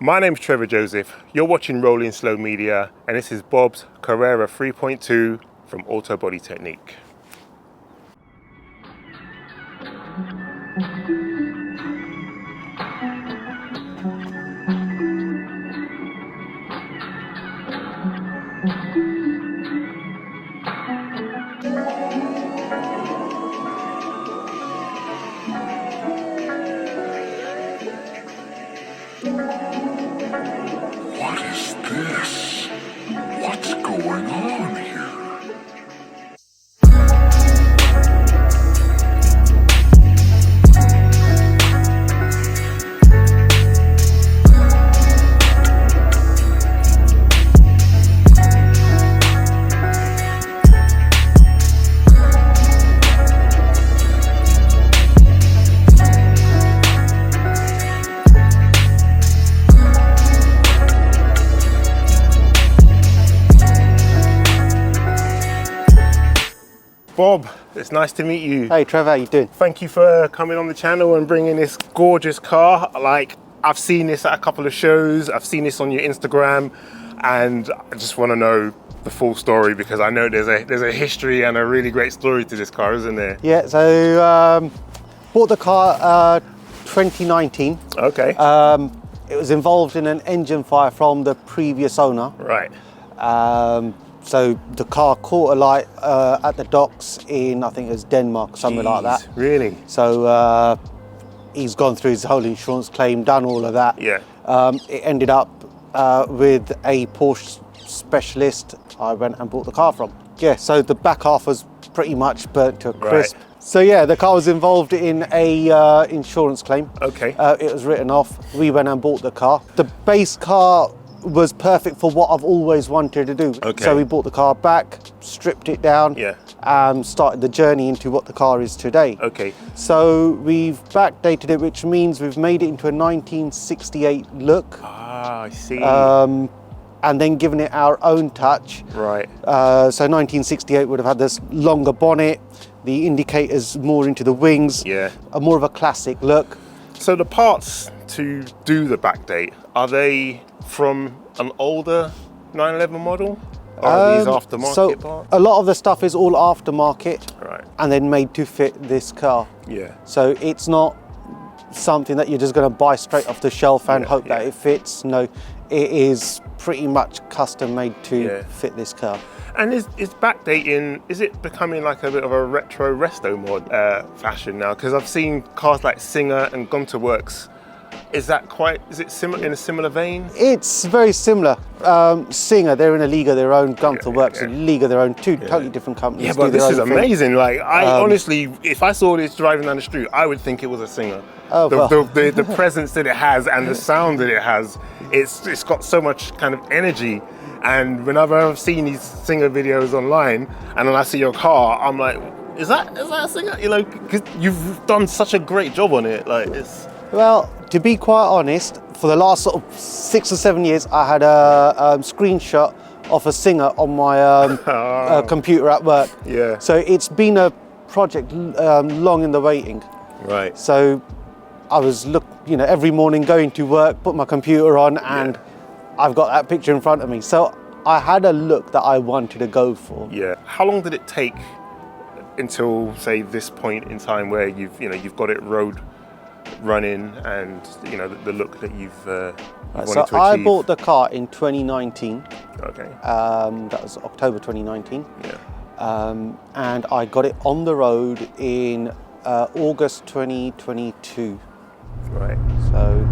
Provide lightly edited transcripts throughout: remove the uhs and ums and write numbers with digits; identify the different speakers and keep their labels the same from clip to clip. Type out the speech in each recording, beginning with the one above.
Speaker 1: My name's Trevor Joseph, you're watching Rolling Slow Media, and this is Bob's Carrera 3.2 from Auto Body Technic.
Speaker 2: What is this? What's going on here?
Speaker 1: Bob, it's nice to meet you.
Speaker 3: Hey Trevor, how you doing?
Speaker 1: Thank you for coming on the channel and bringing this gorgeous car. Like, I've seen this at a couple of shows, I've seen this on your Instagram, and I just want to know the full story because I know there's a history and a really great story to this car, isn't there?
Speaker 3: Yeah, so bought the car 2019.
Speaker 1: Okay.
Speaker 3: It was involved in an engine fire from the previous owner.
Speaker 1: Right.
Speaker 3: So the car caught alight at the docks in, I think it was Denmark, something like that.
Speaker 1: Really?
Speaker 3: So he's gone through his whole insurance claim, done all of that.
Speaker 1: Yeah.
Speaker 3: It ended up with a Porsche specialist I went and bought the car from. Yeah, so the back half was pretty much burnt to a crisp.
Speaker 1: Right.
Speaker 3: So yeah, the car was involved in a insurance claim.
Speaker 1: Okay.
Speaker 3: It was written off. We went and bought the car. The base car was perfect for what I've always wanted to do.
Speaker 1: Okay.
Speaker 3: So we bought the car back, stripped it down,
Speaker 1: Yeah.
Speaker 3: started the journey into what the car is today.
Speaker 1: Okay.
Speaker 3: So we've backdated it, which means we've made it into a 1968 look,
Speaker 1: Ah, I see.
Speaker 3: and then given it our own touch.
Speaker 1: Right.
Speaker 3: So 1968 would have had this longer bonnet, the indicators more into the wings,
Speaker 1: Yeah.
Speaker 3: more of a classic look.
Speaker 1: So the parts to do the backdate, are they from an older 911 model? Or are these aftermarket
Speaker 3: So
Speaker 1: parts?
Speaker 3: a lot of the stuff is all aftermarket
Speaker 1: Right.
Speaker 3: and then made to fit this car.
Speaker 1: Yeah.
Speaker 3: So it's not something that you're just going to buy straight off the shelf and
Speaker 1: Yeah,
Speaker 3: hope that
Speaker 1: yeah.
Speaker 3: it fits. No, it is pretty much custom made to
Speaker 1: Yeah.
Speaker 3: fit this car.
Speaker 1: And is backdating, is it becoming like a bit of a retro Restomod fashion now? Because I've seen cars like Singer and Gunther Werks. Is it similar, in a similar vein?
Speaker 3: It's very similar. Singer, they're in a league of their own. Gunther Werks,
Speaker 1: yeah.
Speaker 3: a league of their own. Two totally different companies.
Speaker 1: Yeah,
Speaker 3: do
Speaker 1: but
Speaker 3: their
Speaker 1: this is
Speaker 3: own thing.
Speaker 1: amazing. Like, I honestly, if I saw this driving down the street, I would think it was a Singer.
Speaker 3: Oh, well.
Speaker 1: The presence that it has and the sound that it has, it's got so much kind of energy. And whenever I've seen these Singer videos online, and then I see your car, I'm like, is that a Singer? You know, because you've done such a great job on it. Like, it's.
Speaker 3: Well, to be quite honest, for the last sort of 6 or 7 years, I had a screenshot of a Singer on my computer at work.
Speaker 1: Yeah.
Speaker 3: So it's been a project long in the waiting.
Speaker 1: Right.
Speaker 3: So I was every morning going to work, put my computer on, and I've got that picture in front of me. So I had a look that I wanted to go for.
Speaker 1: Yeah. How long did it take until, say, this point in time where you've got it road running and the look that you've wanted to achieve?
Speaker 3: I bought the car in 2019.
Speaker 1: Okay.
Speaker 3: That was October 2019.
Speaker 1: Yeah.
Speaker 3: And I got it on the road in August 2022.
Speaker 1: Right.
Speaker 3: So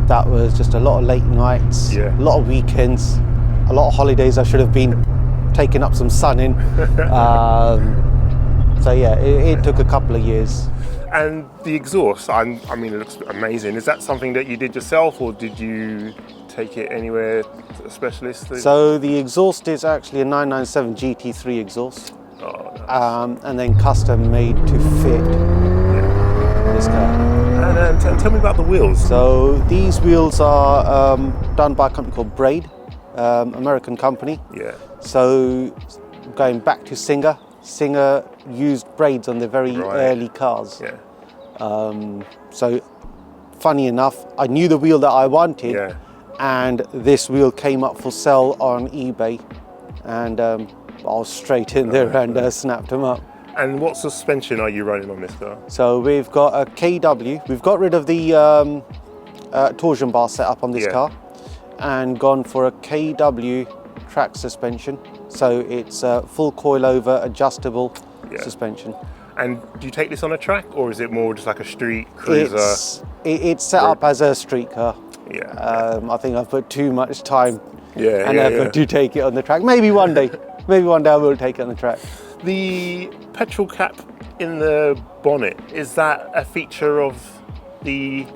Speaker 3: that was just a lot of late nights,
Speaker 1: Yeah.
Speaker 3: a lot of weekends, a lot of holidays I should have been taking up some sun in. So yeah, it took a couple of years.
Speaker 1: And the exhaust, I mean, it looks amazing. Is that something that you did yourself, or did you take it anywhere to a specialist?
Speaker 3: So the exhaust is actually a 997 GT3 exhaust,
Speaker 1: Oh, nice.
Speaker 3: and then custom made to fit this car.
Speaker 1: And tell me about the wheels.
Speaker 3: So these wheels are done by a company called Braid, American company.
Speaker 1: Yeah.
Speaker 3: So going back to Singer used braids on the very early cars.
Speaker 1: Yeah.
Speaker 3: So funny enough, I knew the wheel that I wanted,
Speaker 1: Yeah.
Speaker 3: and this wheel came up for sale on eBay, and I was straight in there and snapped them up.
Speaker 1: And what suspension are you running on this car?
Speaker 3: So we've got a KW. We've got rid of the torsion bar setup on this car and gone for a KW track suspension. So it's a full coilover adjustable suspension.
Speaker 1: And do you take this on a track, or is it more just like a street cruiser?
Speaker 3: It's set up as a street car.
Speaker 1: Yeah.
Speaker 3: I think I've put too much time
Speaker 1: and
Speaker 3: effort to take it on the track. Maybe one day. Maybe one day I will take it on the track.
Speaker 1: The petrol cap in the bonnet, is that a feature of the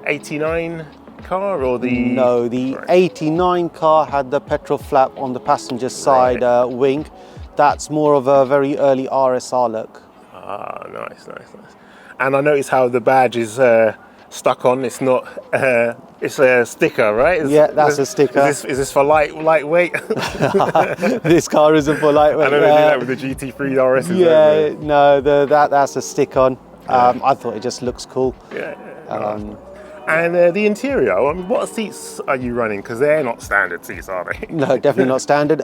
Speaker 1: 89 car or the...
Speaker 3: No, the 89 car had the petrol flap on the passenger side wing. That's more of a very early RSR look.
Speaker 1: Ah, nice. And I noticed how the badge is stuck on. It's not, it's a sticker, right?
Speaker 3: That's a sticker.
Speaker 1: Is this for lightweight?
Speaker 3: This car isn't for lightweight.
Speaker 1: I know they do that with the GT3 RS.
Speaker 3: Yeah, no, that's a stick on. I thought it just looks cool.
Speaker 1: And the interior, I mean, what seats are you running? Because they're not standard seats, are they?
Speaker 3: No, definitely not standard.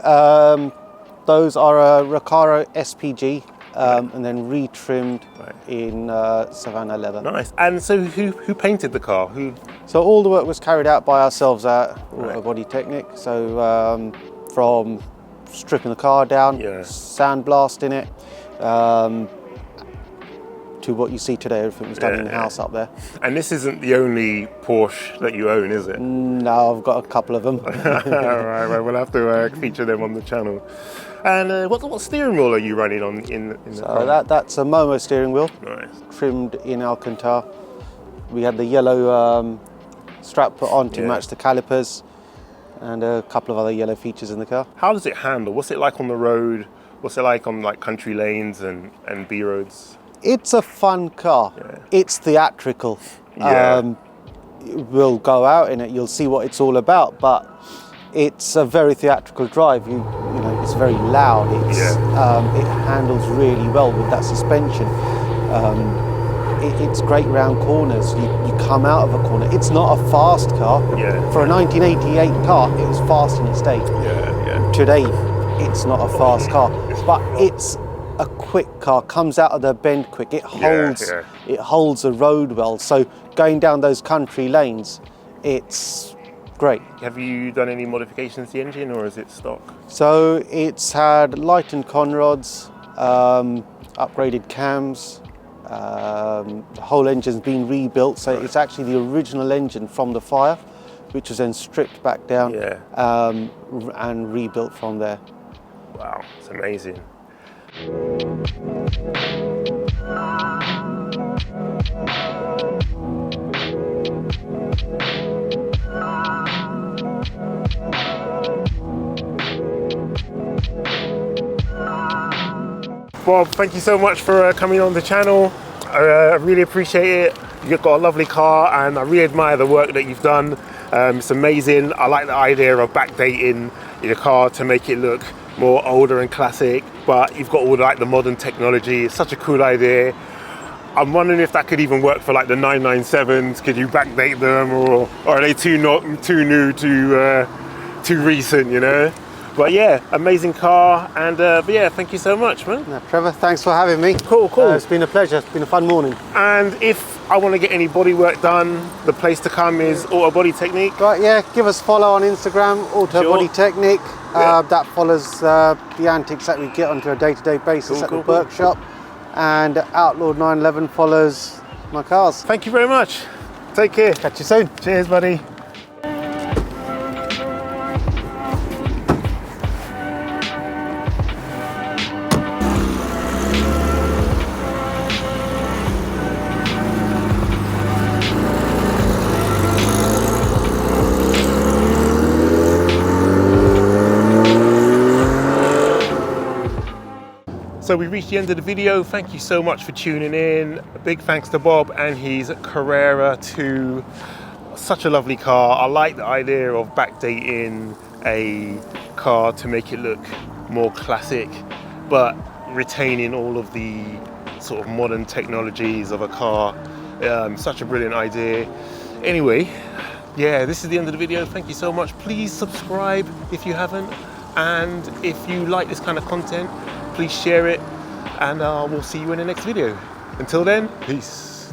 Speaker 3: Those are a Recaro SPG. And then retrimmed in Savannah leather.
Speaker 1: Nice. And so who painted the car?
Speaker 3: So all the work was carried out by ourselves at Auto Body Technic. So from stripping the car down, sandblasting it, to what you see today, everything was done in-house up there.
Speaker 1: And this isn't the only Porsche that you own, is it?
Speaker 3: No, I've got a couple of them.
Speaker 1: All right, well, we'll have to feature them on the channel. And what steering wheel are you running on in the car?
Speaker 3: That's a Momo steering wheel, trimmed in Alcantara. We had the yellow strap put on to match the calipers, and a couple of other yellow features in the car.
Speaker 1: How does it handle? What's it like on the road? What's it like on like country lanes and B roads?
Speaker 3: It's a fun car. It's theatrical. We'll go out in it, you'll see what it's all about, but it's a very theatrical drive. You know, it's very loud. It handles really well with that suspension. It's great round corners. You come out of a corner. It's not a fast car. For a 1988 car, it was fast in its day. Today, it's not a fast car, but it's a quick car. Comes out of the bend quick. It holds the road well. So going down those country lanes, it's great.
Speaker 1: Have you done any modifications to the engine, or is it stock?
Speaker 3: So it's had lightened conrods, upgraded cams, the whole engine's been rebuilt, so it's actually the original engine from the fire, which was then stripped back down and rebuilt from there.
Speaker 1: Wow, it's amazing. Bob, thank you so much for coming on the channel. I really appreciate it. You've got a lovely car and I really admire the work that you've done. It's amazing. I like the idea of backdating your car to make it look more older and classic, but you've got all like the modern technology. It's such a cool idea. I'm wondering if that could even work for like the 997s. Could you backdate them, or are they too new, too recent, you know? But yeah, amazing car, and but yeah, thank you so much, man.
Speaker 3: No, Trevor, thanks for having me.
Speaker 1: Cool.
Speaker 3: It's been a pleasure. It's been a fun morning.
Speaker 1: And if I want to get any body work done, the place to come is Auto Body Technic.
Speaker 3: Right, yeah, give us a follow on Instagram, Auto Body Technic. That follows the antics that we get onto a day-to-day basis at the workshop. And Outlaw 911 follows my cars.
Speaker 1: Thank you very much. Take care.
Speaker 3: Catch you soon.
Speaker 1: Cheers, buddy. So we reached the end of the video. Thank you so much for tuning in. A big thanks to Bob and his Carrera 2. Such a lovely car. I like the idea of backdating a car to make it look more classic, but retaining all of the sort of modern technologies of a car. Such a brilliant idea. Anyway, yeah, this is the end of the video. Thank you so much. Please subscribe if you haven't. And if you like this kind of content, please share it. And we'll see you in the next video. Until then, peace.